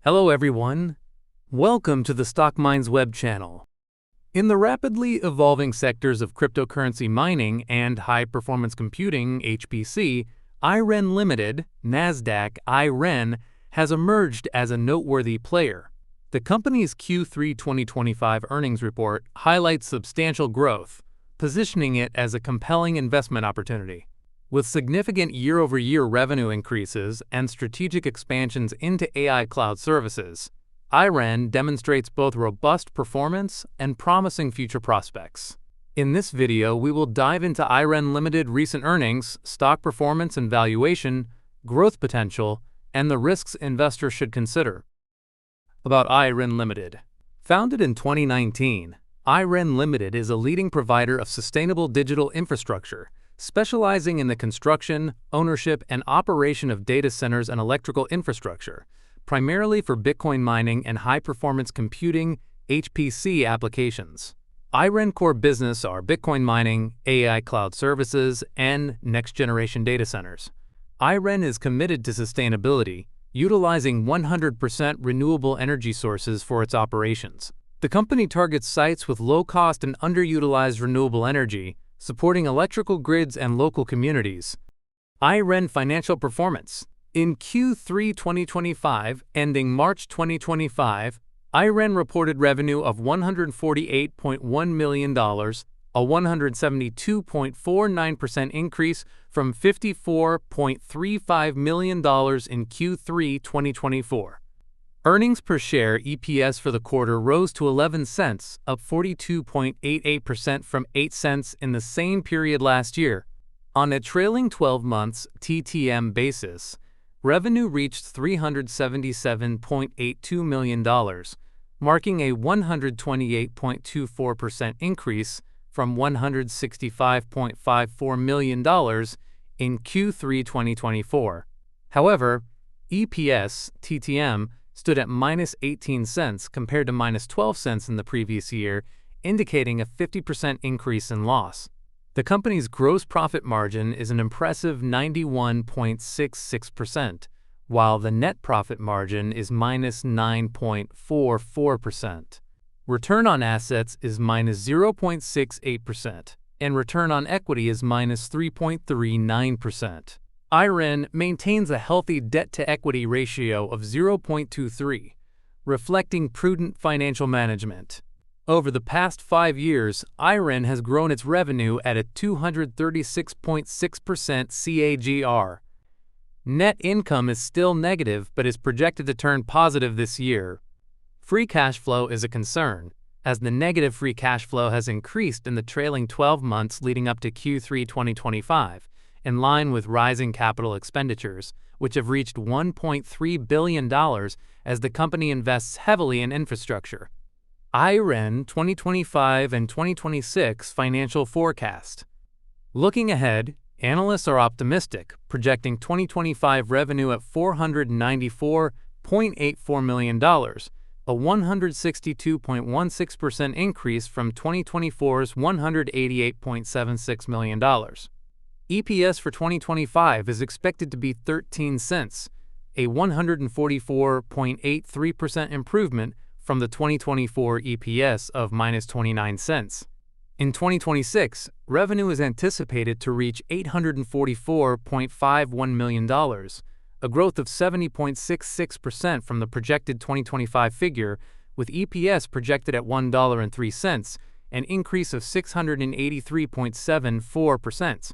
Hello everyone. Welcome to the Stock Minds web channel. In the rapidly evolving sectors of cryptocurrency mining and high-performance computing (HPC), IREN Limited, NASDAQ IREN, has emerged as a noteworthy player. The company's Q3 2025 earnings report highlights substantial growth, positioning it as a compelling investment opportunity. With significant year-over-year revenue increases and strategic expansions into AI cloud services, IREN demonstrates both robust performance and promising future prospects. In this video, we will dive into IREN Limited recent earnings, stock performance and valuation, growth potential, and the risks investors should consider. About IREN Limited. Founded in 2019, IREN Limited is a leading provider of sustainable digital infrastructure, specializing in the construction, ownership, and operation of data centers and electrical infrastructure, primarily for Bitcoin mining and high-performance computing (HPC) applications. IREN core business are Bitcoin mining, AI cloud services, and next-generation data centers. IREN is committed to sustainability, utilizing 100% renewable energy sources for its operations. The company targets sites with low-cost and underutilized renewable energy, supporting electrical grids and local communities. IREN financial performance. In Q3 2025, ending March 2025, IREN reported revenue of $148.1 million, a 172.49% increase from $54.35 million in Q3 2024. Earnings per share (EPS) for the quarter rose to 11 cents, up 42.88% from 8 cents in the same period last year. On a trailing 12 months (TTM) basis, revenue reached $377.82 million, marking a 128.24% increase from $165.54 million in Q3 2024. However, EPS (TTM) stood at minus 18 cents compared to minus 12 cents in the previous year, indicating a 50% increase in loss. The company's gross profit margin is an impressive 91.66%, while the net profit margin is minus 9.44%. Return on assets is minus 0.68%, and return on equity is minus 3.39%. IREN maintains a healthy debt-to-equity ratio of 0.23, reflecting prudent financial management. Over the past 5 years, IREN has grown its revenue at a 236.6% CAGR. Net income is still negative but is projected to turn positive this year. Free cash flow is a concern, as the negative free cash flow has increased in the trailing 12 months leading up to Q3 2025. In line with rising capital expenditures, which have reached $1.3 billion as the company invests heavily in infrastructure. IREN 2025 and 2026 financial forecast. Looking ahead, analysts are optimistic, projecting 2025 revenue at $494.84 million, a 162.16% increase from 2024's $188.76 million. EPS for 2025 is expected to be 13 cents, a 144.83% improvement from the 2024 EPS of minus 29 cents. In 2026, revenue is anticipated to reach $844.51 million, a growth of 70.66% from the projected 2025 figure, with EPS projected at $1.03, an increase of 683.74%.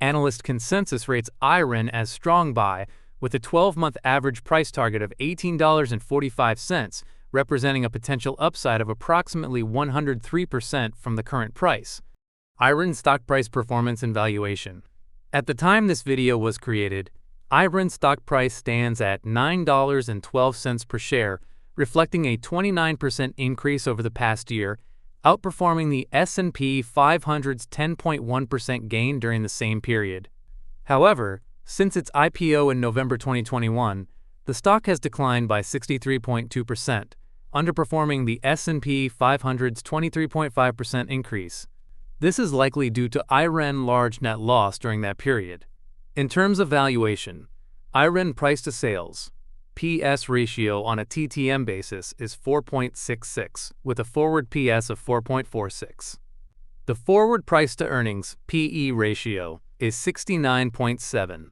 Analyst consensus rates IREN as strong buy, with a 12-month average price target of $18.45, representing a potential upside of approximately 103% from the current price. IREN stock price performance and valuation. At the time this video was created, IREN stock price stands at $9.12 per share, reflecting a 29% increase over the past year, outperforming the S&P 500's 10.1% gain during the same period. However, since its IPO in November 2021, the stock has declined by 63.2%, underperforming the S&P 500's 23.5% increase. This is likely due to IREN's large net loss during that period. In terms of valuation, IREN price to sales, P/S ratio on a TTM basis is 4.66, with a forward P/S of 4.46. The forward price-to-earnings (PE) ratio is 69.7.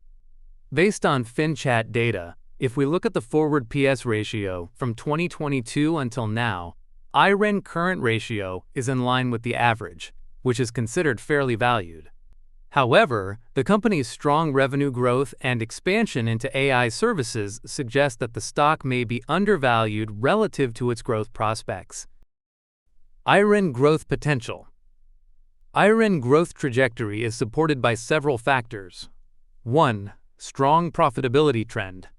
Based on FinChat data, if we look at the forward P/S ratio from 2022 until now, IREN current ratio is in line with the average, which is considered fairly valued. However, the company's strong revenue growth and expansion into AI services suggest that the stock may be undervalued relative to its growth prospects. IREN growth potential. IREN growth trajectory is supported by several factors. 1. Strong profitability trend.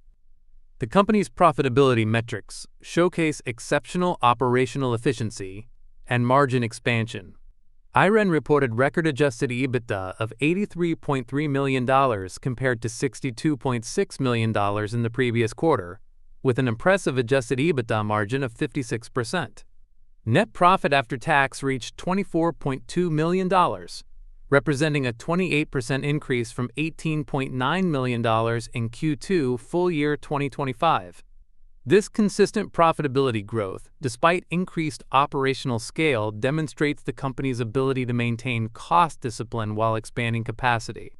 The company's profitability metrics showcase exceptional operational efficiency and margin expansion. IREN reported record-adjusted EBITDA of $83.3 million compared to $62.6 million in the previous quarter, with an impressive adjusted EBITDA margin of 56%. Net profit after tax reached $24.2 million, representing a 28% increase from $18.9 million in Q2 full year 2025. This consistent profitability growth, despite increased operational scale, demonstrates the company's ability to maintain cost discipline while expanding capacity.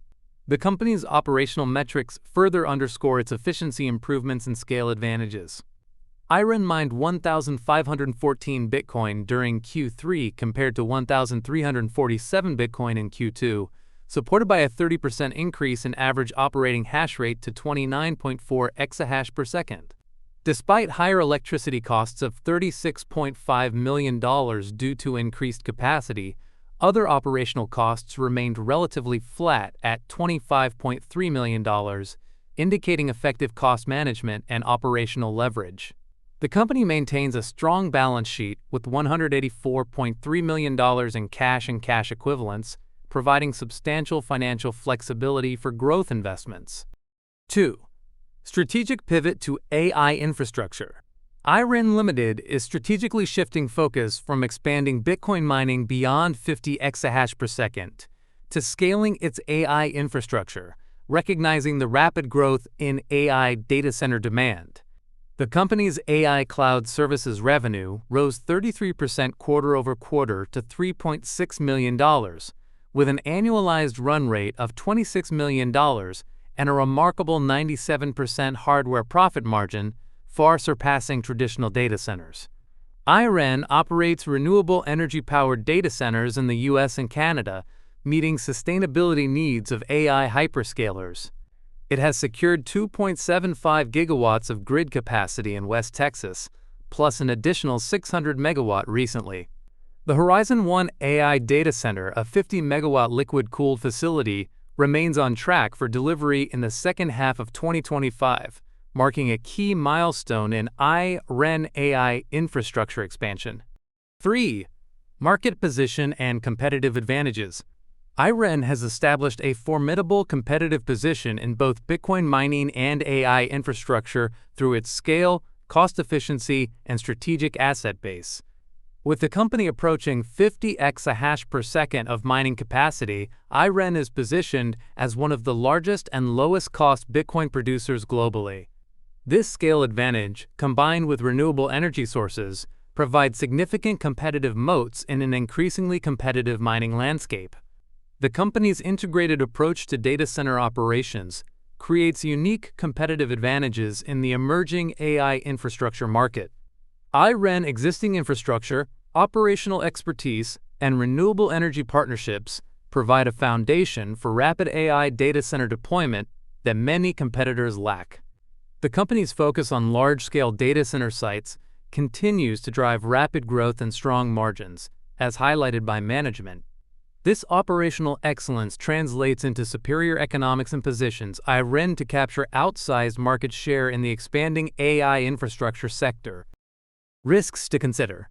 The company's operational metrics further underscore its efficiency improvements and scale advantages. IREN mined 1,514 Bitcoin during Q3 compared to 1,347 Bitcoin in Q2, supported by a 30% increase in average operating hash rate to 29.4 exahash per second. Despite higher electricity costs of $36.5 million due to increased capacity, other operational costs remained relatively flat at $25.3 million, indicating effective cost management and operational leverage. The company maintains a strong balance sheet with $184.3 million in cash and cash equivalents, providing substantial financial flexibility for growth investments. 2. Strategic pivot to AI infrastructure. IREN Limited is strategically shifting focus from expanding Bitcoin mining beyond 50 exahash per second to scaling its AI infrastructure, recognizing the rapid growth in AI data center demand. The company's AI cloud services revenue rose 33% quarter-over-quarter to $3.6 million, with an annualized run rate of $26 million and a remarkable 97% hardware profit margin, far surpassing traditional data centers. IREN operates renewable energy-powered data centers in the US and Canada, meeting sustainability needs of AI hyperscalers. It has secured 2.75 gigawatts of grid capacity in West Texas, plus an additional 600 megawatt recently. The Horizon 1 AI data center, a 50-megawatt liquid-cooled facility, remains on track for delivery in the second half of 2025, marking a key milestone in IREN AI infrastructure expansion. 3. Market position and competitive advantages. IREN has established a formidable competitive position in both Bitcoin mining and AI infrastructure through its scale, cost efficiency, and strategic asset base. With the company approaching 50 exahash per second of mining capacity, IREN is positioned as one of the largest and lowest-cost Bitcoin producers globally. This scale advantage, combined with renewable energy sources, provides significant competitive moats in an increasingly competitive mining landscape. The company's integrated approach to data center operations creates unique competitive advantages in the emerging AI infrastructure market. IREN existing infrastructure, operational expertise, and renewable energy partnerships provide a foundation for rapid AI data center deployment that many competitors lack. The company's focus on large-scale data center sites continues to drive rapid growth and strong margins, as highlighted by management. This operational excellence translates into superior economics and positions IREN to capture outsized market share in the expanding AI infrastructure sector. Risks to consider.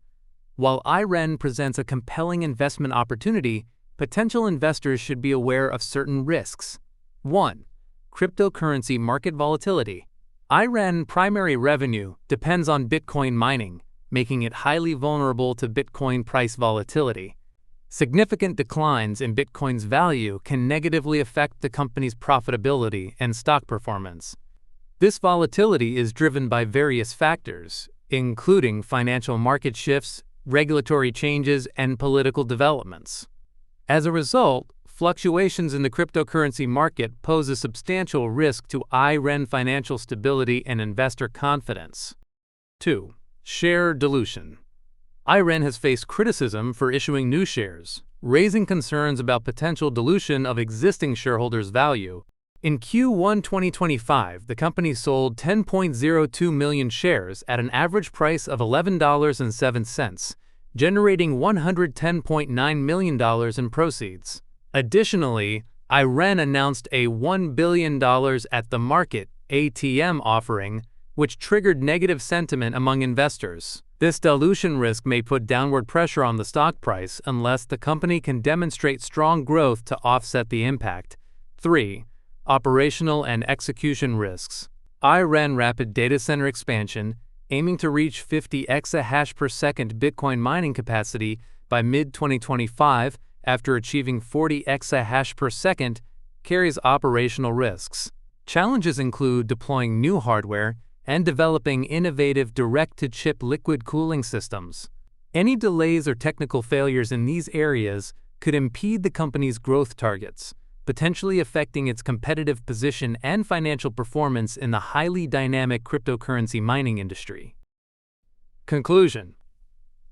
While IREN presents a compelling investment opportunity, potential investors should be aware of certain risks. 1. Cryptocurrency market volatility. IREN primary revenue depends on Bitcoin mining, making it highly vulnerable to Bitcoin price volatility. Significant declines in Bitcoin's value can negatively affect the company's profitability and stock performance. This volatility is driven by various factors, including financial market shifts, regulatory changes, and political developments. As a result, fluctuations in the cryptocurrency market pose a substantial risk to IREN financial stability and investor confidence. 2. Share dilution. IREN has faced criticism for issuing new shares, raising concerns about potential dilution of existing shareholders' value. In Q1 2025, the company sold 10.02 million shares at an average price of $11.07, generating $110.9 million in proceeds. Additionally, IREN announced a $1 billion at-the-market ATM offering, which triggered negative sentiment among investors. This dilution risk may put downward pressure on the stock price unless the company can demonstrate strong growth to offset the impact. 3. Operational and execution risks. IREN rapid data center expansion, aiming to reach 50 exahash per second Bitcoin mining capacity by mid-2025 after achieving 40 exahash per second, carries operational risks. Challenges include deploying new hardware and developing innovative direct-to-chip liquid cooling systems. Any delays or technical failures in these areas could impede the company's growth targets, potentially affecting its competitive position and financial performance in the highly dynamic cryptocurrency mining industry. Conclusion: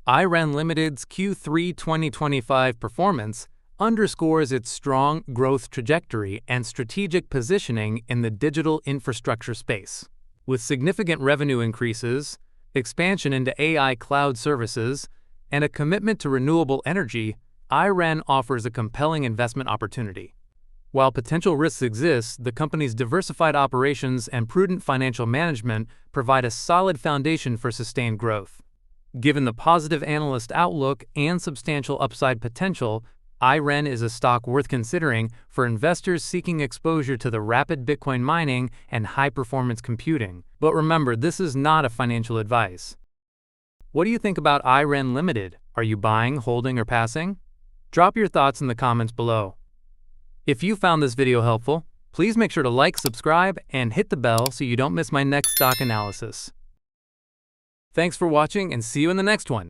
IREN Limited's Q3 2025 performance underscores its strong growth trajectory and strategic positioning in the digital infrastructure space. With significant revenue increases, expansion into AI cloud services, and a commitment to renewable energy, IREN offers a compelling investment opportunity. While potential risks exist, the company's diversified operations and prudent financial management provide a solid foundation for sustained growth. Given the positive analyst outlook and substantial upside potential, IREN is a stock worth considering for investors seeking exposure to the rapid Bitcoin mining and high-performance computing. But remember, this is not a financial advice. What do you think about IREN Limited? Are you buying, holding, or passing? Drop your thoughts in the comments below. If you found this video helpful, please make sure to like, subscribe, and hit the bell so you don't miss my next stock analysis. Thanks for watching and see you in the next one.